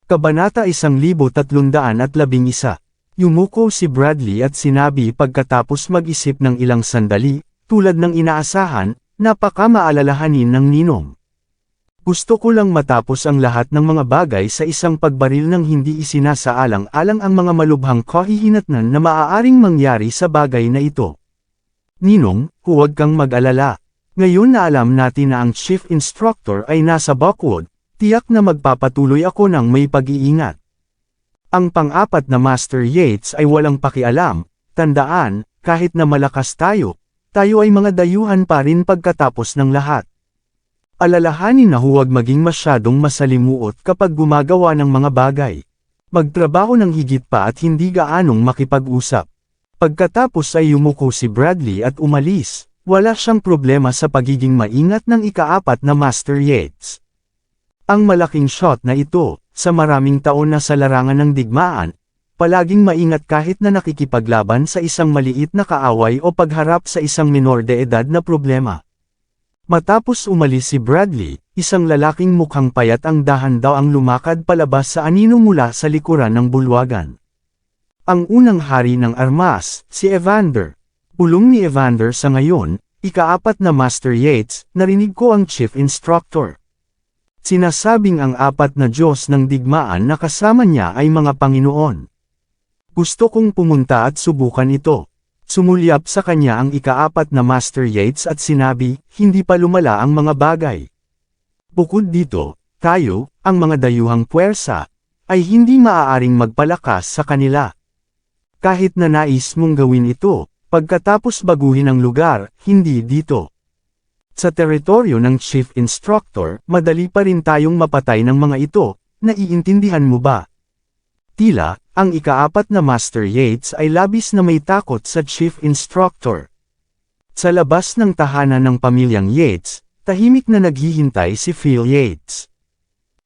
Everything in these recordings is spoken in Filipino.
Kabanata 1311. Yumuko si Bradley at sinabi pagkatapos mag-isip ng ilang sandali, tulad ng inaasahan, napaka-maalalahanin ng ninong. Gusto ko lang matapos ang lahat ng mga bagay sa isang pagbaril ng hindi isinasaalang-alang ang mga malubhang kahihinatnan na maaaring mangyari sa bagay na ito. Ninong, huwag kang mag-alala. Ngayon na alam natin na ang chief instructor ay nasa Buckwood, tiyak na magpapatuloy ako ng may pag-iingat. Ang pang-apat na Master Yates ay walang pakialam, tandaan, kahit na malakas tayo ay mga dayuhan pa rin pagkatapos ng lahat. Alalahanin na huwag maging masyadong masalimuot kapag gumagawa ng mga bagay. Magtrabaho ng higit pa at hindi gaanong makipag-usap. Pagkatapos ay yumuko si Bradley at umalis, wala siyang problema sa pagiging maingat ng ikaapat na Master Yates. Ang malaking shot na ito, sa maraming taon na sa larangan ng digmaan, palaging maingat kahit na nakikipaglaban sa isang maliit na kaaway o pagharap sa isang minor de edad na problema. Matapos umalis si Bradley, isang lalaking mukhang payat ang dahan-daw ang lumakad palabas sa anino mula sa likuran ng bulwagan. Ang unang hari ng armas, si Evander. Pulong ni Evander sa ngayon, ikaapat na Master Yates, narinig ko ang chief instructor. Sinasabing ang apat na Diyos ng digmaan na kasama niya ay mga Panginoon. Gusto kong pumunta at subukan ito. Sumulyap sa kanya ang ikaapat na Master Yates at sinabi, hindi pa lumala ang mga bagay. Bukod dito, tayo, ang mga dayuhang puwersa, ay hindi maaaring magpalakas sa kanila. Kahit na nais mong gawin ito, pagkatapos baguhin ang lugar, hindi dito. Sa teritoryo ng Chief Instructor, madali pa rin tayong mapatay ng mga ito, naiintindihan mo ba? Tila, ang ikaapat na Master Yates ay labis na may takot sa Chief Instructor. Sa labas ng tahanan ng pamilyang Yates, tahimik na naghihintay si Phil Yates.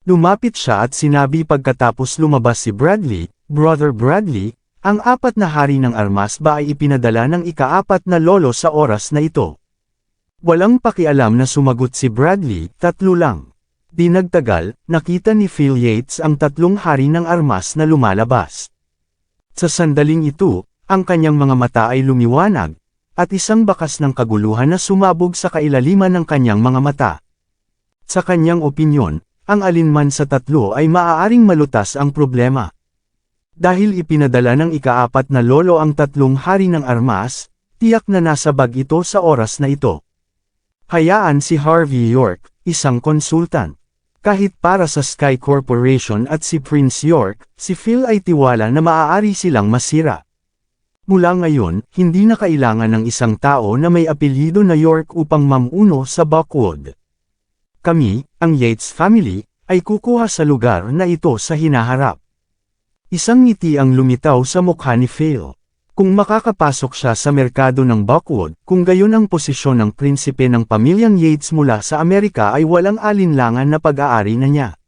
Lumapit siya at sinabi pagkatapos lumabas si Bradley, Brother Bradley, ang apat na hari ng armas ba ay ipinadala ng ikaapat na lolo sa oras na ito? Walang pakialam na sumagot si Bradley, 3 lang. Di nagtagal, nakita ni Phil Yates ang 3 hari ng armas na lumalabas. Sa sandaling ito, ang kanyang mga mata ay lumiwanag, at isang bakas ng kaguluhan na sumabog sa kailaliman ng kanyang mga mata. Sa kanyang opinyon, ang alinman sa 3 ay maaaring malutas ang problema. Dahil ipinadala ng ikaapat na lolo ang 3 hari ng armas, tiyak na nasa bag ito sa oras na ito. Hayaan si Harvey York, isang konsultant. Kahit para sa Sky Corporation at si Prince York, si Phil ay tiwala na maaari silang masira. Mula ngayon, hindi na kailangan ng isang tao na may apelyido na York upang mamuno sa Buckwood. Kami, ang Yates family, ay kukuha sa lugar na ito sa hinaharap. Isang ngiti ang lumitaw sa mukha ni Phil. Kung makakapasok siya sa merkado ng Buckwood, kung gayon ang posisyon ng prinsipe ng pamilyang Yates mula sa Amerika ay walang alinlangan na pag-aari na niya.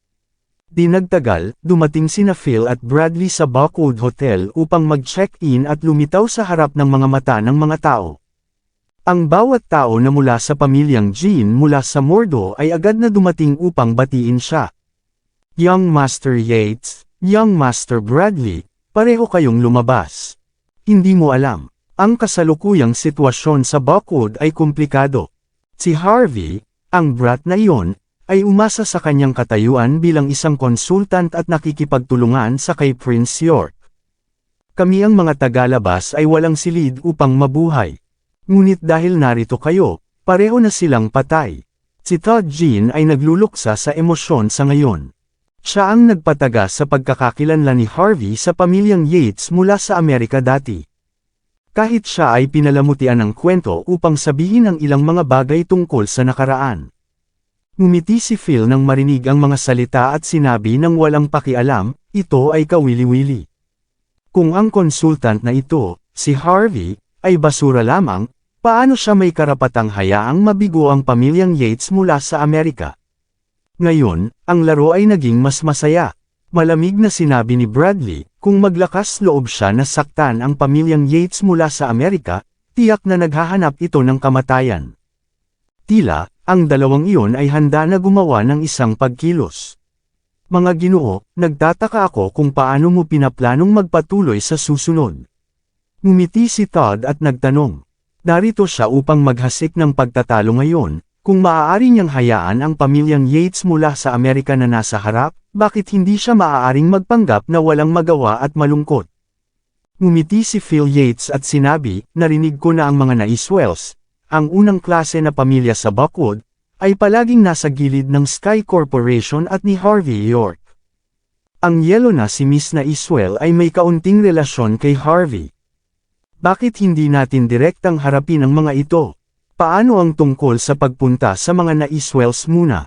Di nagtagal, dumating sina Phil at Bradley sa Buckwood Hotel upang mag-check-in at lumitaw sa harap ng mga mata ng mga tao. Ang bawat tao na mula sa pamilyang Jean mula sa Mordo ay agad na dumating upang batiin siya. Young Master Yates, Young Master Bradley, pareho kayong lumabas. Hindi mo alam, ang kasalukuyang sitwasyon sa Buckwood ay komplikado. Si Harvey, ang brat na iyon, ay umasa sa kanyang katayuan bilang isang konsultant at nakikipagtulungan sa kay Prince York. Kami ang mga tagalabas ay walang silid upang mabuhay. Ngunit dahil narito kayo, pareho na silang patay. Si Todd Jean ay nagluluksa sa emosyon sa ngayon. Siya ang nagpataga sa pagkakakilanlan ni Harvey sa pamilyang Yates mula sa Amerika dati. Kahit siya ay pinalamutian ng kwento upang sabihin ang ilang mga bagay tungkol sa nakaraan. Ngumiti si Phil nang marinig ang mga salita at sinabi ng walang pakialam, ito ay kawili-wili. Kung ang konsultant na ito, si Harvey, ay basura lamang, paano siya may karapatang hayaang mabigo ang pamilyang Yates mula sa Amerika? Ngayon, ang laro ay naging mas masaya. Malamig na sinabi ni Bradley, kung maglakas loob siya na saktan ang pamilyang Yates mula sa Amerika, tiyak na naghahanap ito ng kamatayan. Tila, ang dalawang iyon ay handa na gumawa ng isang pagkilos. Mga Ginoo, nagtataka ako kung paano mo pinaplanong magpatuloy sa susunod. Ngumiti si Todd at nagtanong. Narito siya upang maghasik ng pagtatalo ngayon, kung maaari niyang hayaan ang pamilyang Yates mula sa Amerika na nasa harap, bakit hindi siya maaaring magpanggap na walang magawa at malungkot? Ngumiti si Phil Yates at sinabi, narinig ko na ang mga Naiswells, ang unang klase na pamilya sa Buckwood, ay palaging nasa gilid ng Sky Corporation at ni Harvey York. Ang yelo na si Miss Naiswell ay may kaunting relasyon kay Harvey. Bakit hindi natin direktang harapin ang mga ito? Paano ang tungkol sa pagpunta sa mga Naiswells muna?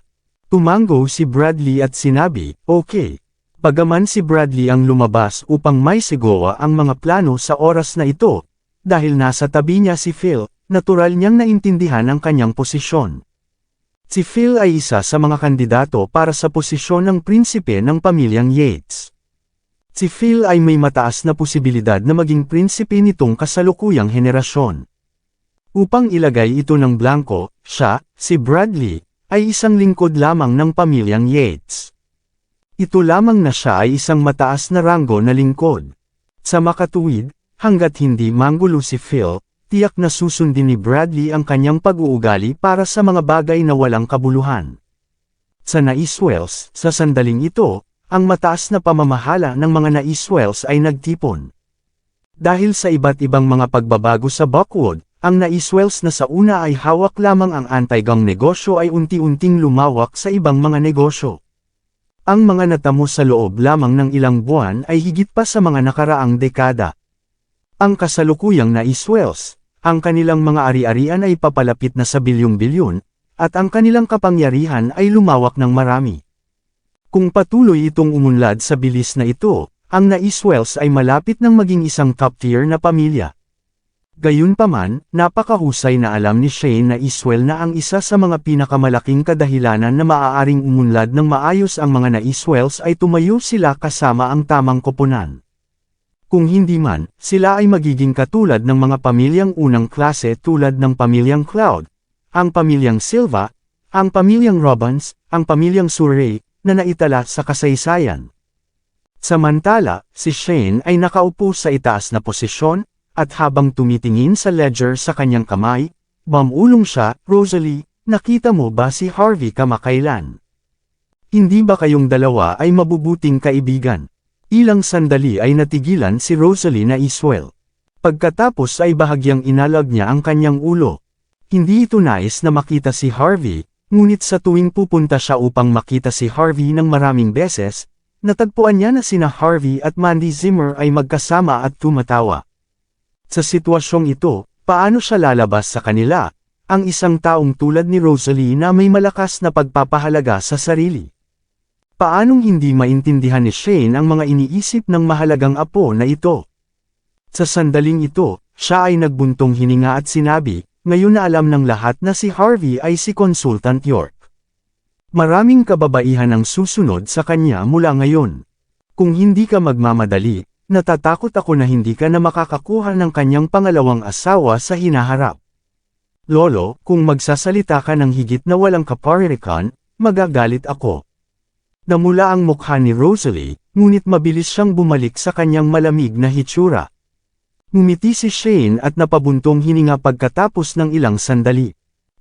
Tumango si Bradley at sinabi, okay. Bagaman si Bradley ang lumabas upang may sigawa ang mga plano sa oras na ito, dahil nasa tabi niya si Phil, natural niyang naintindihan ang kanyang posisyon. Si Phil ay isa sa mga kandidato para sa posisyon ng prinsipe ng pamilyang Yates. Si Phil ay may mataas na posibilidad na maging prinsipe nitong kasalukuyang henerasyon. Upang ilagay ito ng blanko, siya, si Bradley, ay isang lingkod lamang ng pamilyang Yates. Ito lamang na siya ay isang mataas na ranggo na lingkod. Sa makatuwid, hanggat hindi manggulo si Phil, tiyak na susundin ni Bradley ang kanyang pag-uugali para sa mga bagay na walang kabuluhan. Sa Naiswells, sa sandaling ito, ang mataas na pamamahala ng mga Naiswells ay nagtipon. Dahil sa iba't ibang mga pagbabago sa Buckwood, ang Naiswells na sa una ay hawak lamang ang anti-gang negosyo ay unti-unting lumawak sa ibang mga negosyo. Ang mga natamo sa loob lamang ng ilang buwan ay higit pa sa mga nakaraang dekada. Ang kasalukuyang Naiswells, ang kanilang mga ari-arian ay papalapit na sa bilyong-bilyon, at ang kanilang kapangyarihan ay lumawak ng marami. Kung patuloy itong umunlad sa bilis na ito, ang Naiswells ay malapit ng maging isang top-tier na pamilya. Gayunpaman, napakahusay na alam ni Shane Naiswell na ang isa sa mga pinakamalaking kadahilanan na maaaring umunlad ng maayos ang mga Naiswells ay tumayo sila kasama ang tamang koponan. Kung hindi man, sila ay magiging katulad ng mga pamilyang unang klase tulad ng pamilyang Cloud, ang pamilyang Silva, ang pamilyang Robbins, ang pamilyang Surrey, na naitala sa kasaysayan. Samantala, si Shane ay nakaupo sa itaas na posisyon, at habang tumitingin sa ledger sa kanyang kamay, mamulong siya, Rosalie, nakita mo ba si Harvey kamakailan? Hindi ba kayong dalawa ay mabubuting kaibigan? Ilang sandali ay natigilan si Rosalie Naiswell. Pagkatapos ay bahagyang inalag niya ang kanyang ulo. Hindi ito nais na makita si Harvey, ngunit sa tuwing pupunta siya upang makita si Harvey ng maraming beses, natagpuan niya na sina Harvey at Mandy Zimmer ay magkasama at tumatawa. Sa sitwasyong ito, paano siya lalabas sa kanila, ang isang taong tulad ni Rosalie na may malakas na pagpapahalaga sa sarili? Paanong hindi maintindihan ni Shane ang mga iniisip ng mahalagang apo na ito? Sa sandaling ito, siya ay nagbuntong hininga at sinabi, ngayon na alam ng lahat na si Harvey ay si Consultant York. Maraming kababaihan ang susunod sa kanya mula ngayon. Kung hindi ka magmamadali, natatakot ako na hindi ka na makakakuha ng kanyang pangalawang asawa sa hinaharap. Lolo, kung magsasalita ka ng higit na walang kaparirikan, magagalit ako. Namula ang mukha ni Rosalie, ngunit mabilis siyang bumalik sa kanyang malamig na hitsura. Ngumiti si Shane at napabuntong hininga pagkatapos ng ilang sandali.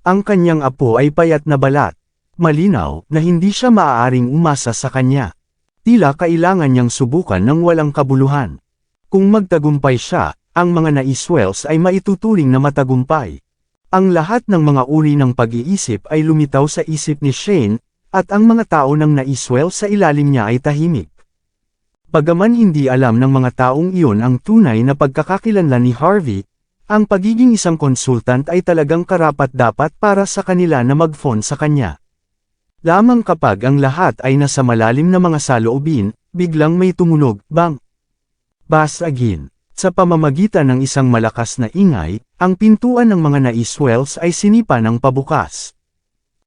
Ang kanyang apo ay payat na balat. Malinaw na hindi siya maaaring umasa sa kanya. Tila kailangan niyang subukan ng walang kabuluhan. Kung magtagumpay siya, ang mga Naiswells ay maituturing na matagumpay. Ang lahat ng mga uri ng pag-iisip ay lumitaw sa isip ni Shane, at ang mga tao ng Naiswells sa ilalim niya ay tahimik. Bagaman hindi alam ng mga taong iyon ang tunay na pagkakakilanlan ni Harvey, ang pagiging isang konsultant ay talagang karapat-dapat para sa kanila na mag-phone sa kanya. Lamang kapag ang lahat ay nasa malalim na mga saloobin, biglang may tumunog, bang! Basagin. Sa pamamagitan ng isang malakas na ingay, ang pintuan ng mga Naiswells ay sinipa ng pabukas.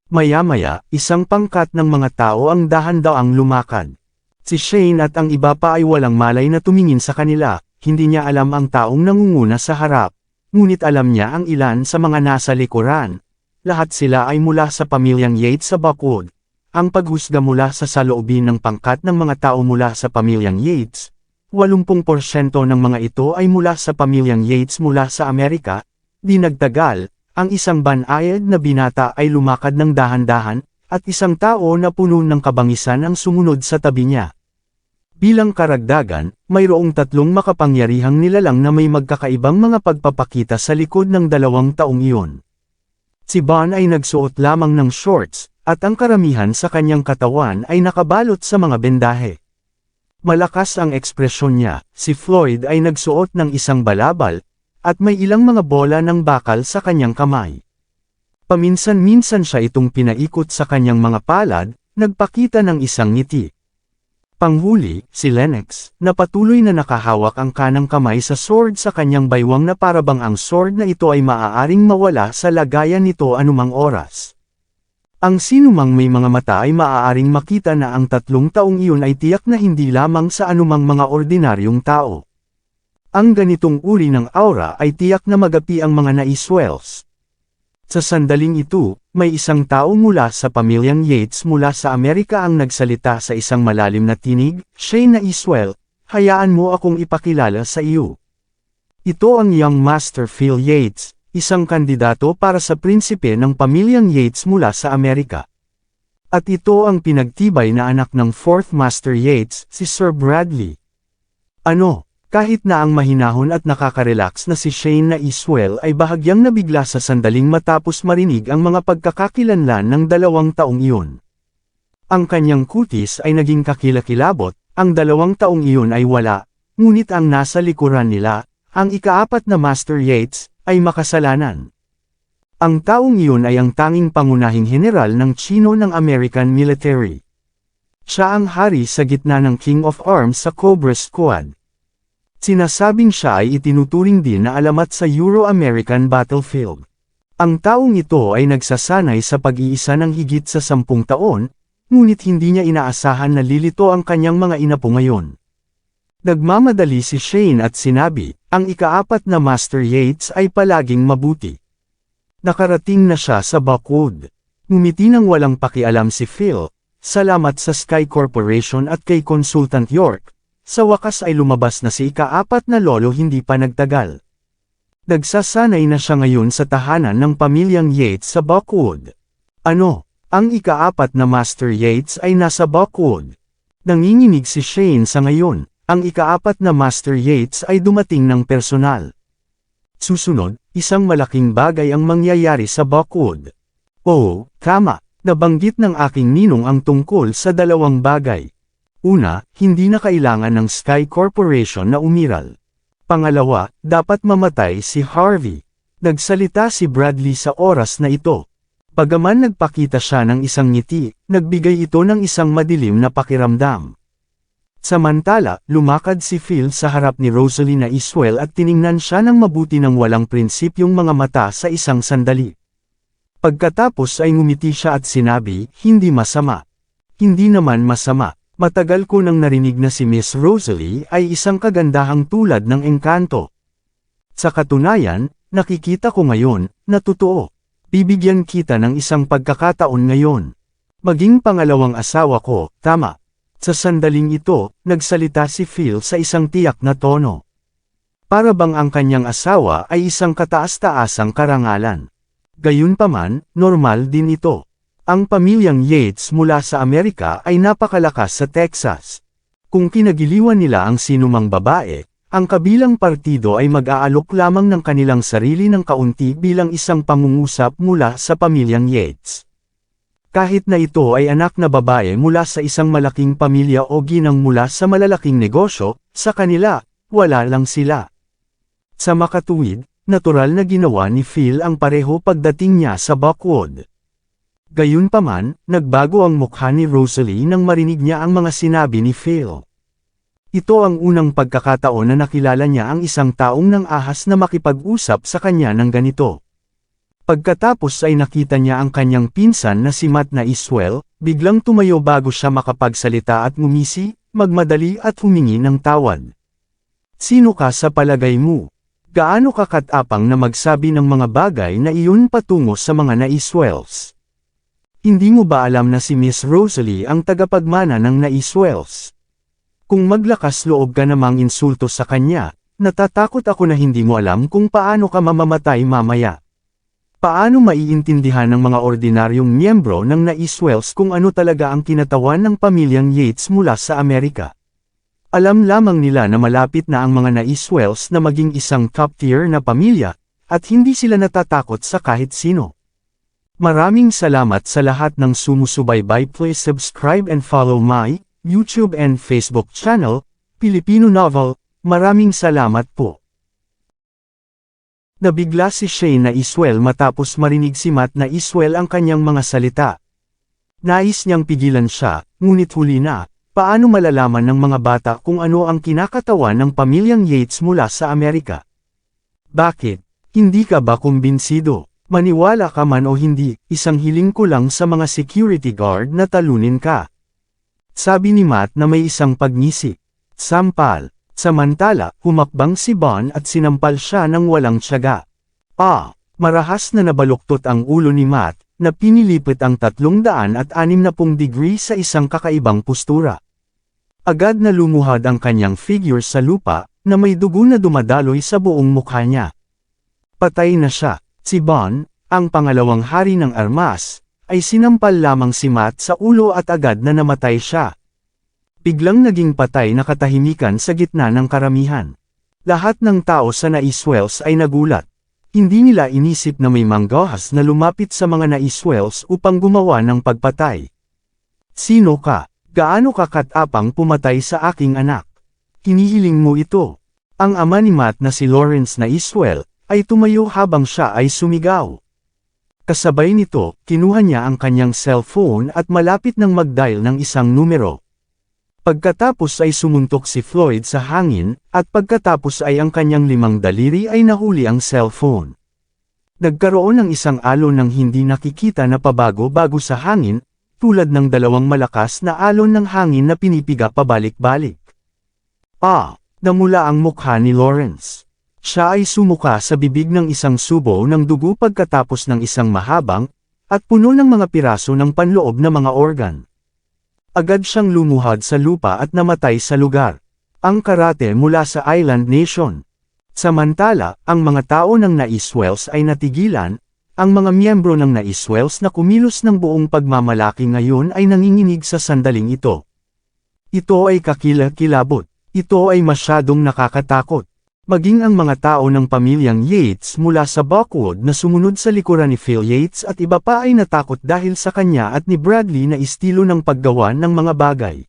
Maya-maya, isang pangkat ng mga tao ang dahan-daang lumakad. Si Shane at ang iba pa ay walang malay na tumingin sa kanila, hindi niya alam ang taong nangunguna sa harap, ngunit alam niya ang ilan sa mga nasa likuran. Lahat sila ay mula sa pamilyang Yates sa Buckwood. ang paghusga mula sa saloobin ng pangkat ng mga tao mula sa pamilyang Yates. 80% ng mga ito ay mula sa pamilyang Yates mula sa Amerika. Di nagtagal, ang isang banayad na binata ay lumakad ng dahan-dahan, at isang tao na puno ng kabangisan ang sumunod sa tabi niya. Bilang karagdagan, mayroong 3 makapangyarihang nilalang na may magkakaibang mga pagpapakita sa likod ng 2 taong iyon. Si Bon ay nagsuot lamang ng shorts, at ang karamihan sa kanyang katawan ay nakabalot sa mga bendahe. Malakas ang ekspresyon niya. Si Floyd ay nagsuot ng isang balabal, at may ilang mga bola ng bakal sa kanyang kamay. Paminsan-minsan siya itong pinaikot sa kanyang mga palad, nagpakita ng isang ngiti. Panghuli, si Lennox, na patuloy na nakahawak ang kanang kamay sa sword sa kanyang baywang na parabang ang sword na ito ay maaaring mawala sa lagayan nito anumang oras. Ang sinumang may mga mata ay maaaring makita na ang 3 taong iyon ay tiyak na hindi lamang sa anumang mga ordinaryong tao. Ang ganitong uri ng aura ay tiyak na magapi ang mga naiswells. Sa sandaling ito, may isang tao mula sa pamilyang Yates mula sa Amerika ang nagsalita sa isang malalim na tinig. Shane Naiswell, hayaan mo akong ipakilala sa iyo. Ito ang young Master Phil Yates, isang kandidato para sa prinsipe ng pamilyang Yates mula sa Amerika. At ito ang pinagtibay na anak ng 4th Master Yates, si Sir Bradley. Ano? Kahit na ang mahinahon at nakaka-relax na si Shane Naiswell ay bahagyang nabigla sa sandaling matapos marinig ang mga pagkakakilanlan ng 2 taong iyon. Ang kanyang kutis ay naging kakilakilabot, ang 2 taong iyon ay wala, ngunit ang nasa likuran nila, ang ika-4 na Master Yates, ay makasalanan. Ang taong iyon ay ang tanging pangunahing general ng Chino ng American military. Siya ang hari sa gitna ng King of Arms sa Cobra Squad. Sinasabing siya ay itinuturing din na alamat sa Euro-American battlefield. Ang taong ito ay nagsasanay sa pag-iisa ng higit sa 10 taon, ngunit hindi niya inaasahan na lilito ang kanyang mga inapo ngayon. Nagmamadali si Shane at sinabi, ang ika-4 na Master Yates ay palaging mabuti. Nakarating na siya sa Buckwood. Ngumiti nang walang pakialam si Phil, salamat sa Sky Corporation at kay Consultant York. Sa wakas ay lumabas na si ika-4 na lolo hindi pa nagtagal. Nagsasanay na siya ngayon sa tahanan ng pamilyang Yates sa Buckwood. Ano? Ang ika-4 na Master Yates ay nasa Buckwood. Nanginginig si Shane sa ngayon. Ang ika-4 na Master Yates ay dumating ng personal. Susunod, isang malaking bagay ang mangyayari sa Buckwood. Oo, tama. Nabanggit ng aking ninong ang tungkol sa 2 bagay. Una, hindi na kailangan ng Sky Corporation na umiral. Pangalawa, dapat mamatay si Harvey. Nagsalita si Bradley sa oras na ito. Bagaman nagpakita siya ng isang ngiti, nagbigay ito ng isang madilim na pakiramdam. Samantala, lumakad si Phil sa harap ni Rosalie Naiswell at tiningnan siya ng mabuti ng walang prinsipyong mga mata sa isang sandali. Pagkatapos ay ngumiti siya at sinabi, hindi masama. Hindi naman masama. Matagal ko nang narinig na si Miss Rosalie ay isang kagandahang tulad ng engkanto. Sa katunayan, nakikita ko ngayon, na totoo. Bibigyan kita ng isang pagkakataon ngayon. Maging pangalawang asawa ko, tama. Sa sandaling ito, nagsalita si Phil sa isang tiyak na tono. Para bang ang kanyang asawa ay isang kataas-taasang karangalan. Gayunpaman, normal din ito. Ang pamilyang Yates mula sa Amerika ay napakalakas sa Texas. Kung kinagiliwan nila ang sinumang babae, ang kabilang partido ay mag-aalok lamang ng kanilang sarili ng kaunti bilang isang pangungusap mula sa pamilyang Yates. Kahit na ito ay anak na babae mula sa isang malaking pamilya o ginang mula sa malalaking negosyo, sa kanila, wala lang sila. Sa makatuwid, natural na ginawa ni Phil ang pareho pagdating niya sa Buckwood. Gayunpaman, nagbago ang mukha ni Rosalie nang marinig niya ang mga sinabi ni Phil. Ito ang unang pagkakataon na nakilala niya ang isang taong nang ahas na makipag-usap sa kanya ng ganito. Pagkatapos ay nakita niya ang kanyang pinsan na si Matt Naiswell, biglang tumayo bago siya makapagsalita at ngumisi, magmadali at humingi ng tawad. Sino ka sa palagay mo? Gaano ka katapang na magsabi ng mga bagay na iyon patungo sa mga Naiswells? Hindi mo ba alam na si Miss Rosalie ang tagapagmana ng Naiswells? Kung maglakas loob ka namang insulto sa kanya, natatakot ako na hindi mo alam kung paano ka mamamatay mamaya. Paano maiintindihan ng mga ordinaryong miyembro ng Naiswells kung ano talaga ang kinatawan ng pamilyang Yates mula sa Amerika? Alam lamang nila na malapit na ang mga Naiswells na maging isang top-tier na pamilya, at hindi sila natatakot sa kahit sino. Maraming salamat sa lahat ng sumusubaybay. Please subscribe and follow my YouTube and Facebook channel, Filipino Novel. Maraming salamat po. Nabigla si Shane Naiswell matapos marinig si Matt Naiswell ang kanyang mga salita. Nais niyang pigilan siya, ngunit huli na, paano malalaman ng mga bata kung ano ang kinakatawan ng pamilyang Yates mula sa Amerika? Bakit? Hindi ka ba kumbinsido? Maniwala ka man o hindi, isang hiling ko lang sa mga security guard na talunin ka. Sabi ni Matt na may isang pagngisi. Sampal. Samantala, humakbang si Bon at sinampal siya ng walang tiyaga. Marahas na nabaluktot ang ulo ni Matt, na pinilipit ang 360 degree sa isang kakaibang postura. Agad na lumuhad ang kanyang figure sa lupa, na may dugo na dumadaloy sa buong mukha niya. Patay na siya. Si Bon, ang pangalawang hari ng armas, ay sinampal lamang si Matt sa ulo at agad na namatay siya. Biglang naging patay na katahimikan sa gitna ng karamihan. Lahat ng tao sa Naiswells ay nagulat. Hindi nila inisip na may manggahas na lumapit sa mga Naiswells upang gumawa ng pagpatay. Sino ka? Gaano ka katapang pumatay sa aking anak? Hinihiling mo ito. Ang ama ni Matt na si Lawrence Naiswell, ay tumayo habang siya ay sumigaw. Kasabay nito, kinuha niya ang kanyang cellphone at malapit nang mag-dial ng isang numero. Pagkatapos ay sumuntok si Floyd sa hangin, at pagkatapos ay ang kanyang 5 daliri ay nahuli ang cellphone. Nagkaroon ng isang alon ng hindi nakikita na pabago-bago sa hangin, tulad ng 2 malakas na alon ng hangin na pinipiga pabalik-balik. Namula ang mukha ni Lawrence. Siya ay sumuka sa bibig ng isang subo ng dugo pagkatapos ng isang mahabang, at puno ng mga piraso ng panloob na mga organ. Agad siyang lumuhad sa lupa at namatay sa lugar. Ang karate mula sa Island Nation. Samantala, ang mga tao ng Naiswells ay natigilan, ang mga miyembro ng Naiswells na kumilos ng buong pagmamalaki ngayon ay nanginginig sa sandaling ito. Ito ay kakilakilabot. Ito ay masyadong nakakatakot. Maging ang mga tao ng pamilyang Yates mula sa Buckwood na sumunod sa likuran ni Phil Yates at iba pa ay natakot dahil sa kanya at ni Bradley na estilo ng paggawa ng mga bagay.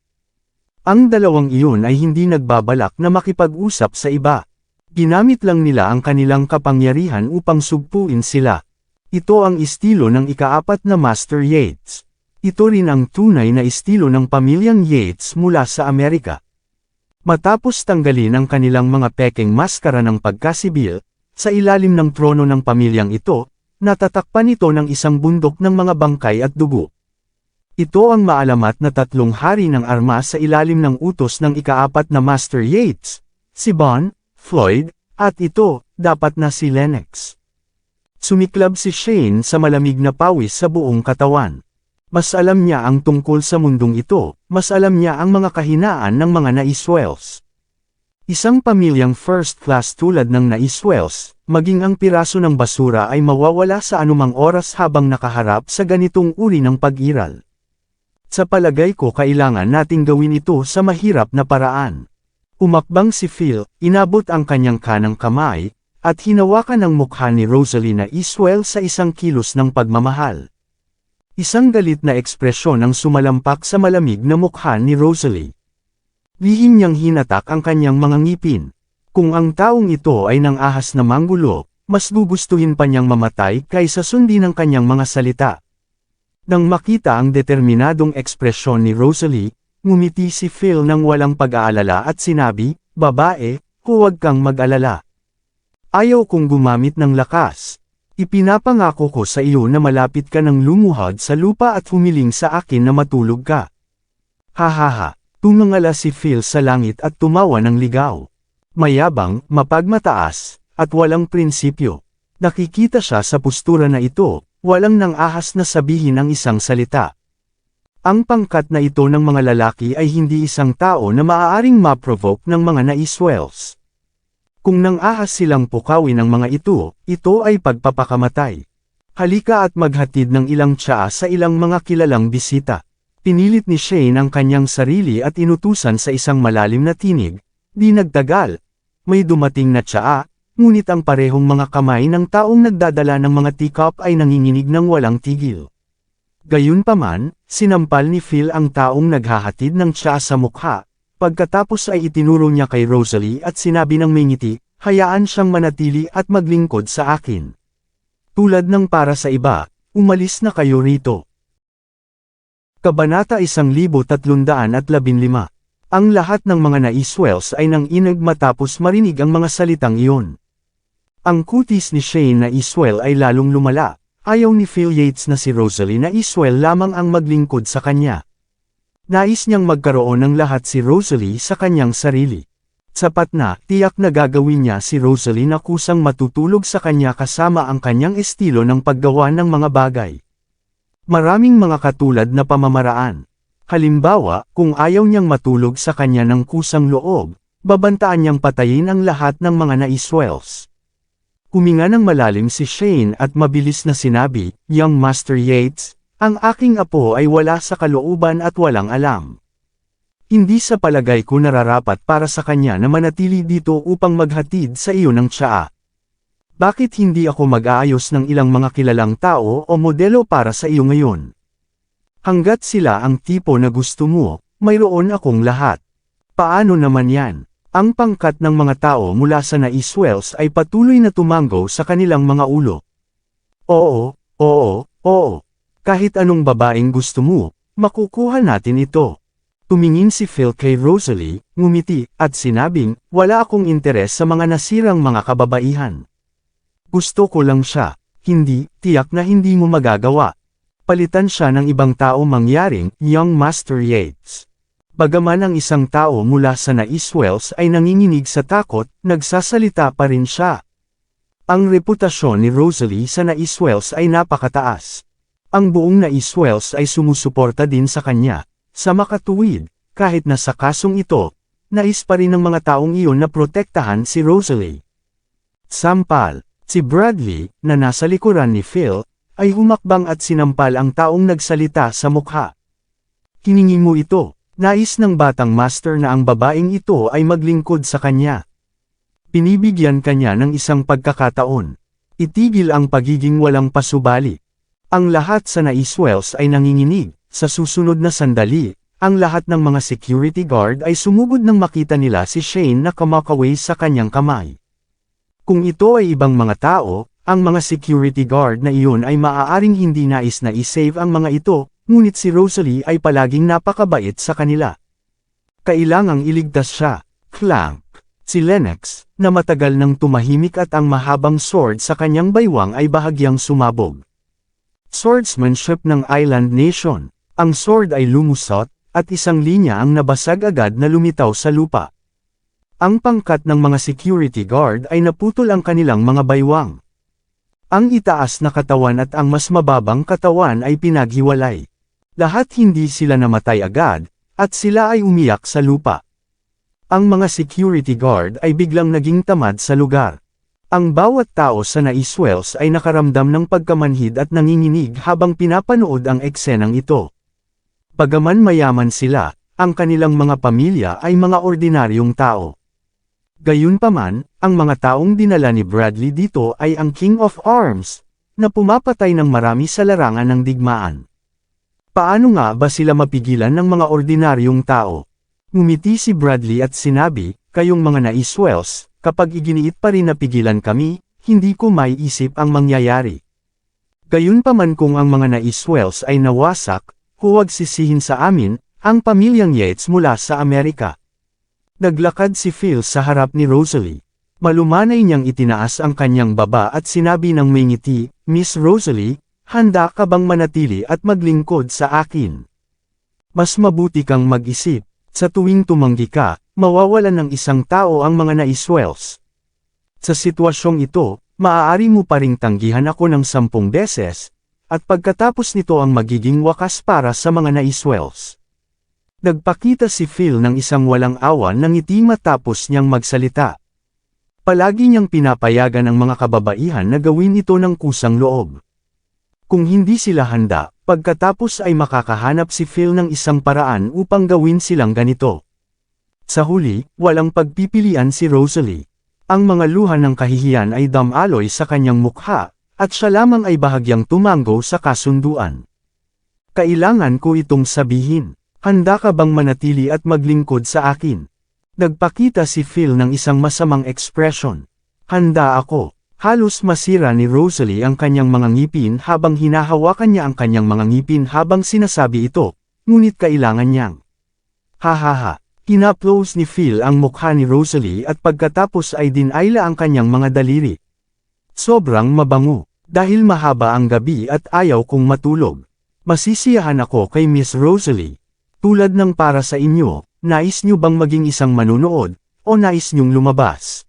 Ang dalawang iyon ay hindi nagbabalak na makipag-usap sa iba. Ginamit lang nila ang kanilang kapangyarihan upang sugpuin sila. Ito ang estilo ng ika-4 na Master Yates. Ito rin ang tunay na estilo ng pamilyang Yates mula sa Amerika. Matapos tanggalin ang kanilang mga pekeng maskara ng pagkasibil, sa ilalim ng trono ng pamilyang ito, natatakpan ito ng isang bundok ng mga bangkay at dugo. Ito ang maalamat na 3 hari ng armas sa ilalim ng utos ng ika-4 na Master Yates, si Bon, Floyd, at ito, dapat na si Lennox. Sumiklab si Shane sa malamig na pawis sa buong katawan. Mas alam niya ang tungkol sa mundong ito, mas alam niya ang mga kahinaan ng mga Naiswells. Isang pamilyang first class tulad ng Naiswells, maging ang piraso ng basura ay mawawala sa anumang oras habang nakaharap sa ganitong uri ng pag-iral. Sa palagay ko kailangan nating gawin ito sa mahirap na paraan. Umakbang si Phil, inabot ang kanyang kanang kamay, at hinawakan ang mukha ni Rosalie Naiswell sa isang kilos ng pagmamahal. Isang galit na ekspresyon ang sumalampak sa malamig na mukha ni Rosalie. Lihim niyang hinatak ang kanyang mga ngipin. Kung ang taong ito ay nang ahas na manggulo, mas gugustuhin pa niyang mamatay kaysa sundin ang kanyang mga salita. Nang makita ang determinadong ekspresyon ni Rosalie, ngumiti si Phil ng walang pag-aalala at sinabi, "Babae, huwag kang mag-alala. Ayaw kong gumamit ng lakas. Ipinapangako ko sa iyo na malapit ka ng lumuhad sa lupa at humiling sa akin na matulog ka." Hahaha, tumangala si Phil sa langit at tumawa ng ligaw. Mayabang, mapagmataas, at walang prinsipyo. Nakikita siya sa postura na ito, walang nang ahas na sabihin ang isang salita. Ang pangkat na ito ng mga lalaki ay hindi isang tao na maaaring ma-provoke ng mga naiswells. Kung nang ahas silang pukawin ng mga ito ay pagpapakamatay. Halika at maghatid ng ilang tsaa sa ilang mga kilalang bisita. Pinilit ni Shane ang kanyang sarili at inutusan sa isang malalim na tinig. Di nagtagal. May dumating na tsaa, ngunit ang parehong mga kamay ng taong nagdadala ng mga teacup ay nanginginig ng walang tigil. Gayunpaman, sinampal ni Phil ang taong naghahatid ng tsaa sa mukha. Pagkatapos ay itinuro niya kay Rosalie at sinabi ng may ngiti, hayaan siyang manatili at maglingkod sa akin. Tulad ng para sa iba, umalis na kayo rito. Kabanata 1315. Ang lahat ng mga naiswells ay nanginag matapos marinig ang mga salitang iyon. Ang kutis ni Shane na iswell ay lalong lumala. Ayaw ni Phil Yates na si Rosalie na iswell lamang ang maglingkod sa kanya. Nais niyang magkaroon ng lahat si Rosalie sa kanyang sarili. Sapat na, tiyak na gagawin niya si Rosalie na kusang matutulog sa kanya kasama ang kanyang estilo ng paggawa ng mga bagay. Maraming mga katulad na pamamaraan. Halimbawa, kung ayaw niyang matulog sa kanya ng kusang loob, babantaan niyang patayin ang lahat ng mga naiswells. Huminga ng malalim si Shane at mabilis na sinabi, Young Master Yates, ang aking apo ay wala sa kalooban at walang alam. Hindi sa palagay ko nararapat para sa kanya na manatili dito upang maghatid sa iyo ng tsaa. Bakit hindi ako mag-aayos ng ilang mga kilalang tao o modelo para sa iyo ngayon? Hanggat sila ang tipo na gusto mo, mayroon akong lahat. Paano naman yan? Ang pangkat ng mga tao mula sa naiswells ay patuloy na tumango sa kanilang mga ulo. Oo. Kahit anong babaeng gusto mo, makukuha natin ito. Tumingin si Phil kay Rosalie, ngumiti, at sinabing, wala akong interes sa mga nasirang mga kababaihan. Gusto ko lang siya. Hindi, tiyak na hindi mo magagawa. Palitan siya ng ibang tao mangyaring, Young Master Yates. Bagaman ang isang tao mula sa naiswells ay nanginginig sa takot, nagsasalita pa rin siya. Ang reputasyon ni Rosalie sa naiswells ay napakataas. Ang buong naiswells ay sumusuporta din sa kanya. Sa makatuwid, kahit na sa kasong ito, nais pa rin ng mga taong iyon na protektahan si Rosalie. Sampal, si Bradley, na nasa likuran ni Phil, ay humakbang at sinampal ang taong nagsalita sa mukha. Hiningi mo ito, nais ng batang master na ang babaeng ito ay maglingkod sa kanya. Pinibigyan kanya ng isang pagkakataon. Itigil ang pagiging walang pasubali. Ang lahat sa naiswells ay nanginginig. Sa susunod na sandali, ang lahat ng mga security guard ay sumugod nang makita nila si Shane na kumakaway sa kanyang kamay. Kung ito ay ibang mga tao, ang mga security guard na iyon ay maaaring hindi nais na i-save ang mga ito, ngunit si Rosalie ay palaging napakabait sa kanila. Kailangang iligtas siya. Clank. Si Lennox, na matagal nang tumahimik at ang mahabang sword sa kanyang baywang ay bahagyang sumabog. Swordsmanship ng Island Nation. Ang sword ay lumusot, at isang linya ang nabasag agad na lumitaw sa lupa. Ang pangkat ng mga security guard ay naputol ang kanilang mga baywang. Ang itaas na katawan at ang mas mababang katawan ay pinaghiwalay. Lahat hindi sila namatay agad, at sila ay umiyak sa lupa. Ang mga security guard ay biglang naging tamad sa lugar. Ang bawat tao sa naiswells ay nakaramdam ng pagkamanhid at nanginginig habang pinapanood ang eksenang ito. Bagaman mayaman sila, ang kanilang mga pamilya ay mga ordinaryong tao. Gayunpaman, ang mga taong dinala ni Bradley dito ay ang King of Arms, na pumapatay ng marami sa larangan ng digmaan. Paano nga ba sila mapigilan ng mga ordinaryong tao? Ngumiti si Bradley at sinabi, kayong mga naiswells, kapag iginiit pa rin na pigilan kami, hindi ko maiisip ang mangyayari. Gayunpaman kung ang mga naiswells ay nawasak, huwag sisihin sa amin, ang pamilyang Yates mula sa Amerika. Naglakad si Phil sa harap ni Rosalie. Malumanay niyang itinaas ang kanyang baba at sinabi ng may ngiti, Miss Rosalie, handa ka bang manatili at maglingkod sa akin? Mas mabuti kang mag-isip, sa tuwing tumanggi ka, mawawalan ng isang tao ang mga naiswells. Sa sitwasyong ito, maaari mo pa ring tanggihan ako ng 10 beses, at pagkatapos nito ang magiging wakas para sa mga naiswells. Nagpakita si Phil ng isang walang awa ng ngiti matapos niyang magsalita. Palagi niyang pinapayagan ang mga kababaihan na gawin ito ng kusang loob. Kung hindi sila handa, pagkatapos ay makakahanap si Phil ng isang paraan upang gawin silang ganito. Sa huli, walang pagpipilian si Rosalie. Ang mga luha ng kahihiyan ay damaloy sa kanyang mukha, at siya lamang ay bahagyang tumango sa kasunduan. Kailangan ko itong sabihin. Handa ka bang manatili at maglingkod sa akin? Nagpakita si Phil ng isang masamang ekspresyon. Handa ako. Halos masira ni Rosalie ang kanyang mga ngipin habang hinahawakan niya ang kanyang mga ngipin habang sinasabi ito, ngunit kailangan niyang. Hahaha. Kinaplos ni Phil ang mukha ni Rosalie at pagkatapos ay dinayla ang kanyang mga daliri. Sobrang mabango. Dahil mahaba ang gabi at ayaw kong matulog. Masisiyahan ako kay Miss Rosalie. Tulad ng para sa inyo, nais niyo bang maging isang manunood, o nais niyong lumabas?